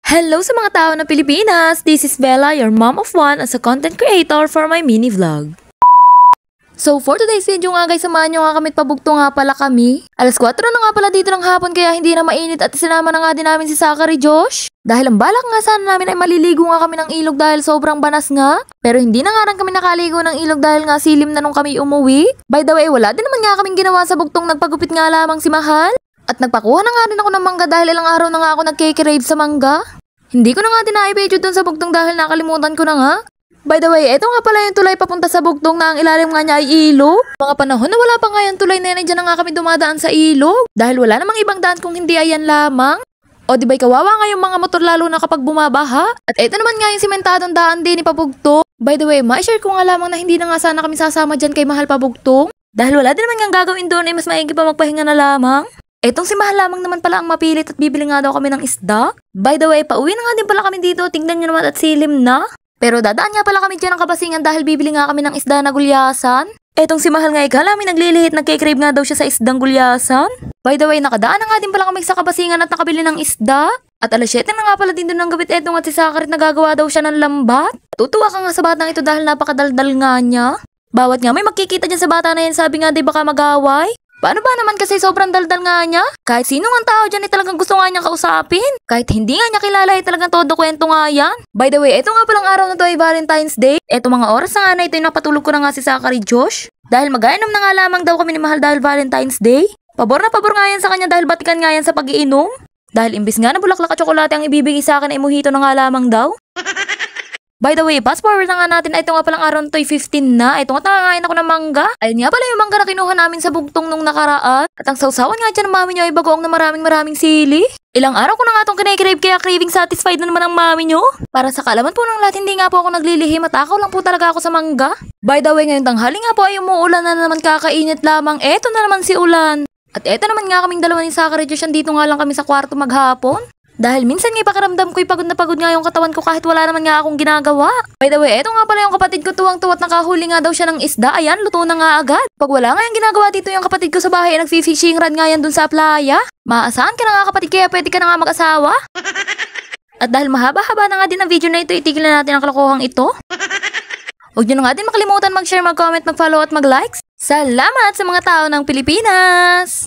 Hello sa mga tao ng Pilipinas! This is Bella, your mom of one as a content creator for my mini vlog. So for today's video nga guys, samahan nyo nga kami at pabugto nga pala kami. Alas 4 na nga pala dito ng hapon kaya hindi na mainit at sinama na nga din namin si Zachary Josh. Dahil ang balak nga sana namin ay maliligo nga kami ng ilog dahil sobrang banas nga. Pero hindi na nga rin kami nakaligo ng ilog dahil nga silim na nung kami umuwi. By the way, wala din naman nga kaming ginawa sa bugtong nagpagupit nga lamang si Mahal. At nagpakuha na nga din ako ng mangga dahil ilang araw na nga ako nagkikrave sa mangga. Hindi ko na nga din na-i-video dun sa bugtong dahil nakalimutan ko na nga. By the way, eto nga pala yung tulay papunta sa bugtong na ang ilalim nga niya ay ilog. Mga panahon na wala pa nga yung tulay na yan, dyan na nga kami dumadaan sa ilog. Dahil wala namang ibang daan kung hindi ayan lamang. O di ba'y kawawa nga yung mga motor lalo na kapag bumabaha. At eto naman nga yung simentadong daan din ni Pabugtong. By the way, ma-share ko nga lamang na hindi na nga sana kami sasama dyan kay Mahal Pabugtong. Dahil wala din naman nga gagawin doon ay mas maigi pa magpahinga na lamang. Etong si Mahal lamang naman pala ang mapilit at bibili nga daw kami ng isda. By the way, pauwi na nga din pala kami dito. Tingnan nyo naman at silim na. Pero dadaan nga pala kami dyan ng Kabasingan dahil bibili nga kami ng isda na gulyasan. Etong si Mahal nga ikala namin naglilihit, nagkikrave nga daw siya sa isdang gulyasan. By the way, nakadaan na nga din pala kami sa Kabasingan at nakabili ng isda. At alas 7 na nga pala din doon ng gabit etong at si Zachary nagagawa daw siya ng lambat. Tutuwa ka nga sa batang ito dahil napakadaldal nga niya. Bawat nga may makikita dyan sa bata na yan, sabi nga di baka mag-away. Paano ba naman kasi sobrang daldal nga niya? Kahit sino nga tao dyan ay talagang gusto nga niyang kausapin. Kahit hindi nga niya kilala ay talagang todo kwento nga yan. By the way, eto nga palang araw na to ay Valentine's Day. Eto mga oras na nga na ito yung napatulog ko na nga si Zachary Josh. Dahil mag-ainom na nga lamang daw kami ni Mahal dahil Valentine's Day. Pabor na pabor nga yan sa kanya dahil batikan nga yan sa pag-iinom. Dahil imbis nga na bulaklak at tsokolate ang ibibigay sa akin ay mojito na nga lamang daw. By the way, fast forward na nga natin, ito nga palang araw nito ay 15 na. Ito nga nangangain ako ng mangga. Ayun nga pala yung mangga na kinuha namin sa bugtong nung nakaraan. At ang sausawan nga dyan ng mami nyo ay bagoong na maraming sili. Ilang araw ko na nga itong kinikrave kaya craving satisfied na naman ang mami nyo. Para sa kaalaman po ng lahat, hindi nga po ako naglilihim at takaw lang po talaga ako sa mangga. By the way, ngayong tanghali nga po ay umuulan na naman kakainit lamang. Eto na naman si Ulan. At eto naman nga kaming dalawa ni Zachary Josh, dito nga lang kami sa kwarto maghapon. Dahil minsan nga pakiramdam ko'y pagod na pagod nga yung katawan ko kahit wala naman nga akong ginagawa. By the way, eto nga pala yung kapatid ko tuwang-tuwa at nakahuli nga daw siya ng isda. Ayan, luto na nga agad. Pag wala nga yung ginagawa dito yung kapatid ko sa bahay, nagfi-fishing rod nga yan dun sa playa. Maasahan ka na nga kapatid kaya pwede ka na nga mag-asawa. At dahil mahaba-haba na nga din ang video na ito, itigil na natin ang kalokohang ito. Huwag nyo na nga din makalimutan mag-share, mag-comment, mag-follow at mag-likes. Salamat sa mga tao ng Pilipinas!